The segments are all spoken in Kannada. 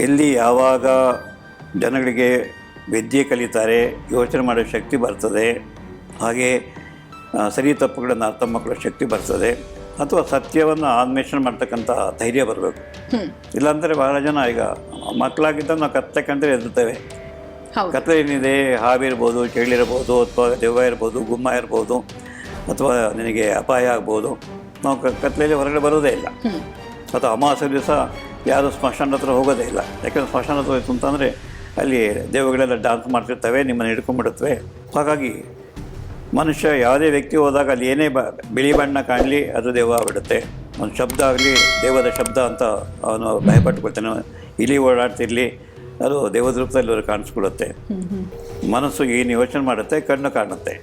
ಎಲ್ಲಿ ಯಾವಾಗ ಜನಗಳಿಗೆ ವಿದ್ಯೆ ಕಲಿತಾರೆ, ಯೋಚನೆ ಮಾಡೋ ಶಕ್ತಿ ಬರ್ತದೆ, ಹಾಗೆ ಸರಿ ತಪ್ಪುಗಳನ್ನು ಅರ್ಥ ಮಾಡ್ಕೊಳ್ಳೋ ಶಕ್ತಿ ಬರ್ತದೆ, ಅಥವಾ ಸತ್ಯವನ್ನು ಅನ್ವೇಷಣೆ ಮಾಡ್ತಕ್ಕಂಥ ಧೈರ್ಯ ಬರಬೇಕು. ಇಲ್ಲಾಂದರೆ ಬಹಳ ಜನ ಈಗ ಮಕ್ಕಳಾಗಿದ್ದ ನಾವು ಕತ್ತೆ ಕಂಡ್ರೆ ಎದುರ್ತೇವೆ. ಕತ್ಲೆ ಏನಿದೆ, ಹಾವಿರ್ಬೋದು, ಚೇಳಿರ್ಬೋದು, ಅಥವಾ ದೆವ್ವ ಇರ್ಬೋದು, ಗುಮ್ಮ ಇರ್ಬೋದು, ಅಥವಾ ನಿನಗೆ ಅಪಾಯ ಆಗ್ಬೋದು, ನಾವು ಕತ್ಲೆಯಲ್ಲಿ ಹೊರಗಡೆ ಬರೋದೇ ಇಲ್ಲ. ಅಥವಾ ಅಮಾವಾಸ್ಯೆ ದಿವಸ ಯಾರು ಸ್ಮಶಾನದ ಹತ್ರ ಹೋಗೋದೇ ಇಲ್ಲ. ಯಾಕಂದರೆ ಸ್ಮಶಾನ ಹತ್ರ ಹೋಯ್ತು ಅಂತಂದರೆ ಅಲ್ಲಿ ದೇವಗಳೆಲ್ಲ ಡಾನ್ಸ್ ಮಾಡ್ತಿರ್ತವೆ, ನಿಮ್ಮನ್ನು ಹಿಡ್ಕೊಂಡ್ಬಿಡುತ್ತವೆ. ಹಾಗಾಗಿ ಮನುಷ್ಯ ಯಾವುದೇ ವ್ಯಕ್ತಿ ಹೋದಾಗ ಅಲ್ಲಿ ಏನೇ ಬಿಳಿ ಬಣ್ಣ ಕಾಣಲಿ ಅದು ದೆವ್ವ ಆಗ್ಬಿಡುತ್ತೆ. ಒಂದು ಶಬ್ದ ಆಗಲಿ ದೇವದ ಶಬ್ದ ಅಂತ ಅವನು ಭಯಪಟ್ಟುಕೊಳ್ತಾನೆ. ಇಲಿ ಓಡಾಡ್ತಿರಲಿ ಅದು ದೇವದ ರೂಪದಲ್ಲಿ ಅವರು ಕಾಣಿಸ್ಕೊಡುತ್ತೆ. ಮನಸ್ಸು ಏನು ಯೋಚನೆ ಮಾಡುತ್ತೆ, ಕಣ್ಣು ಕಾಣುತ್ತೆ.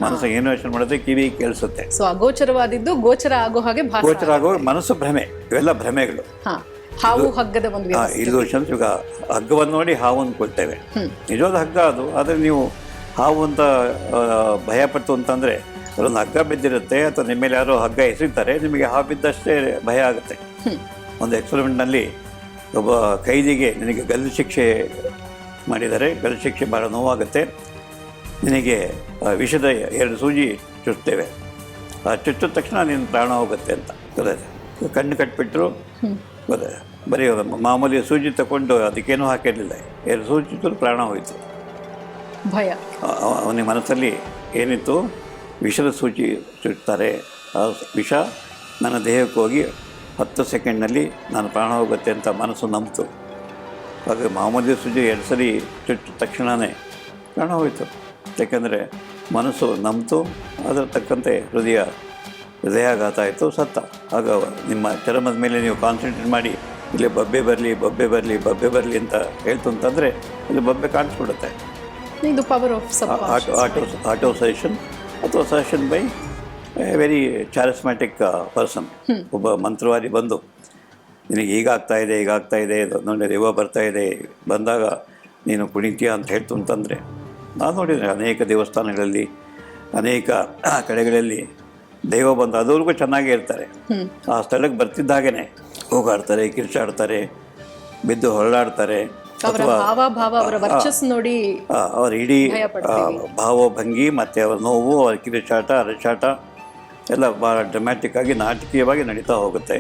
ಮನಸ್ಸು ಏನು ಯೋಚನೆ ಮಾಡುತ್ತೆ, ಕಿವಿ ಕೇಳಿಸುತ್ತೆ. ಸೊ ಅಗೋಚರವಾದಿದ್ದು ಗೋಚರ ಆಗೋ ಹಾಗೆ ಗೋಚರ ಆಗೋ ಮನಸ್ಸು ಭ್ರಮೆ. ಇವೆಲ್ಲ ಭ್ರಮೆಗಳು. ಹಾವು ಹಗ್ಗದ ಒಂದು ಇದು ಈಗ ಹಗ್ಗವನ್ನು ನೋಡಿ ಹಾವು ಅಂದ್ಕೊಳ್ತೇವೆ. ನಿಜವಾದ ಹಗ್ಗ ಅದು. ಆದರೆ ನೀವು ಹಾವು ಅಂತ ಭಯಪಟ್ಟು ಅಂತಂದರೆ ಅದೊಂದು ಹಗ್ಗ ಬಿದ್ದಿರುತ್ತೆ, ಅಥವಾ ನಿಮ್ಮ ಮೇಲೆ ಯಾರೋ ಹಗ್ಗ ಎಸೀತಾರೆ, ನಿಮಗೆ ಹಾವು ಬಿದ್ದಷ್ಟೇ ಭಯ ಆಗುತ್ತೆ. ಒಂದು ಎಕ್ಸ್ಪೆರಿಮೆಂಟ್ನಲ್ಲಿ ಒಬ್ಬ ಕೈದಿಗೆ ನಿನಗೆ ಗಲ್ಲು ಶಿಕ್ಷೆ ಮಾಡಿದ್ದಾರೆ. ಗಲ್ಲು ಶಿಕ್ಷೆ ಭಾಳ ನೋವಾಗುತ್ತೆ. ನಿನಗೆ ವಿಷದ 2 ಸೂಜಿ ಚುಚ್ತೇವೆ. ಆ ಚುಚ್ಚಿದ ತಕ್ಷಣ ನಿನ್ನ ಪ್ರಾಣ ಹೋಗುತ್ತೆ ಅಂತ ಗೊತ್ತಾಯ್ತು. ಕಣ್ಣು ಕಟ್ಬಿಟ್ರು ಗೊತ್ತಾಯ್ತು. ಬರೀ ಮಾಮೂಲಿ ಸೂಜಿ ತಗೊಂಡು ಅದಕ್ಕೇನೂ ಹಾಕಿರಲಿಲ್ಲ. 2 ಸೂಜಿ ಚುಚ್ಚಿದ್ರು ಪ್ರಾಣ ಹೋಯಿತು. ಭಯ ಅವನ ಮನಸ್ಸಲ್ಲಿ ಏನಿತ್ತು, ವಿಷದ ಸೂಜಿ ಚುಚ್ತಾರೆ, ಆ ವಿಷ ನನ್ನ ದೇಹಕ್ಕೆ ಹೋಗಿ 10 ಸೆಕೆಂಡ್ನಲ್ಲಿ ನಾನು ಪ್ರಾಣ ಹೋಗುತ್ತೆ ಅಂತ ಮನಸ್ಸು ನಂಬಿತು. ಹಾಗೆ ಮಾಮೂಲಿ ಸೂಜಿ 2 ಸರಿ ಚುಚ್ಚಿದ ತಕ್ಷಣವೇ ಪ್ರಾಣ ಹೋಯಿತು. ಯಾಕೆಂದರೆ ಮನಸ್ಸು ನಂಬಿತು, ಅದರ ತಕ್ಕಂತೆ ಹೃದಯಾಘಾತ ಆಯಿತು, ಸತ್ತ. ಆಗ ನಿಮ್ಮ ಚರ್ಮದ ಮೇಲೆ ನೀವು ಕಾನ್ಸಂಟ್ರೇಟ್ ಮಾಡಿ ಇಲ್ಲಿ ಬಬ್ಬೆ ಬರಲಿ ಬಬ್ಬೆ ಬರಲಿ ಬಬ್ಬೆ ಬರಲಿ ಅಂತ ಹೇಳ್ತು ಅಂತಂದರೆ ಇಲ್ಲಿ ಬಬ್ಬೆ ಕಾಣಿಸ್ಬಿಡುತ್ತೆ. ಇದು ಪವರ್ ಆಫ್ ಆಟೋ ಸಜೆಷನ್ ಅಥವಾ ಸಜೆಷನ್ ಬೈ ವೆರಿ ಚಾರಿಸ್ಮ್ಯಾಟಿಕ್ ಪರ್ಸನ್. ಒಬ್ಬ ಮಂತ್ರವಾದಿ ಬಂದು ನಿನಗೆ ಹೀಗಾಗ್ತಾ ಇದೆ ನೋಡಿ ದೆವ್ವ ಬರ್ತಾ ಇದೆ, ಬಂದಾಗ ನೀನು ಕುಣಿತೀಯ ಅಂತ ಹೇಳ್ತು ಅಂತಂದರೆ, ನಾನು ನೋಡಿದರೆ ಅನೇಕ ದೇವಸ್ಥಾನಗಳಲ್ಲಿ ಅನೇಕ ಕಡೆಗಳಲ್ಲಿ ದೈವ ಬಂದು ಅದವ್ರಿಗೂ ಚೆನ್ನಾಗೇ ಇರ್ತಾರೆ. ಆ ಸ್ಥಳಕ್ಕೆ ಬರ್ತಿದ್ದಾಗೇ ಹೋಗಾಡ್ತಾರೆ, ಕಿರ್ಚಾಡ್ತಾರೆ, ಬಿದ್ದು ಹೊರಳಾಡ್ತಾರೆ, ಅಥವಾ ಅವರ ಇಡೀ ಭಾವಭಂಗಿ ಮತ್ತು ಅವರ ನೋವು, ಅವರ ಕಿರಿಚಾಟ, ಅರಚಾಟ ಎಲ್ಲ ಭಾಳ ಡ್ರಮ್ಯಾಟಿಕ್ ಆಗಿ ನಾಟಕೀಯವಾಗಿ ನಡೀತಾ ಹೋಗುತ್ತೆ.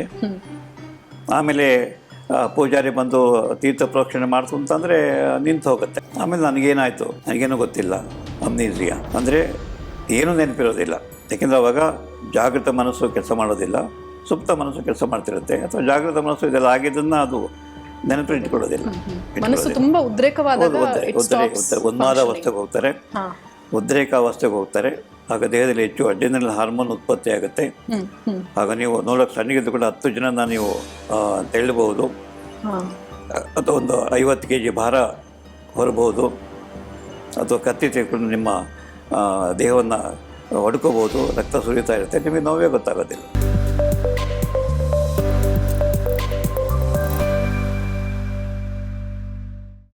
ಆಮೇಲೆ ಪೂಜಾರಿ ಬಂದು ತೀರ್ಥ ಪ್ರೋಕ್ಷಣೆ ಮಾಡ್ತು ಅಂತಂದರೆ ನಿಂತು ಹೋಗುತ್ತೆ. ಆಮೇಲೆ ನನಗೇನೂ ಗೊತ್ತಿಲ್ಲ, ಅಮ್ನೀಸಿಯಾ ಅಂದರೆ ಏನೂ ನೆನಪಿರೋದಿಲ್ಲ. ಯಾಕೆಂದರೆ ಅವಾಗ ಜಾಗೃತ ಮನಸ್ಸು ಕೆಲಸ ಮಾಡೋದಿಲ್ಲ, ಸುಪ್ತ ಮನಸ್ಸು ಕೆಲಸ ಮಾಡ್ತಿರುತ್ತೆ. ಅಥವಾ ಜಾಗೃತ ಮನಸ್ಸು ಇದೆಲ್ಲ ಆಗಿದ್ದನ್ನು ಅದು ನೆನಪಿಟ್ಕೊಳ್ಳೋದಿಲ್ಲ. ಉನ್ಮಾದ ಅವಸ್ಥೆಗೆ ಹೋಗ್ತಾರೆ, ಉದ್ರೇಕ ಅವಸ್ಥೆಗೆ ಹೋಗ್ತಾರೆ. ಆಗ ದೇಹದಲ್ಲಿ ಹೆಚ್ಚು ಅಡ್ರಿನಲ್ ಹಾರ್ಮೋನ್ ಉತ್ಪತ್ತಿ ಆಗುತ್ತೆ. ಆಗ ನೀವು ನೋಡೋಕೆ ಸಣ್ಣಗಿದ್ದು ಕೂಡ 10 ಜನ ನೀವು ತೆಳ್ಳಬಹುದು, ಅಥವಾ ಒಂದು 50 kg ಭಾರ ಹೊರಬಹುದು, ಅಥವಾ ಕತ್ತಿ ತೆಗೆದುಕೊಂಡು ನಿಮ್ಮ ದೇಹವನ್ನು ಹೊಡ್ಕೋಬೋದು. ರಕ್ತ ಸುರಿತಾ ಇರುತ್ತೆ, ನಿಮಗೆ ನೋವೇ ಗೊತ್ತಾಗೋದಿಲ್ಲ.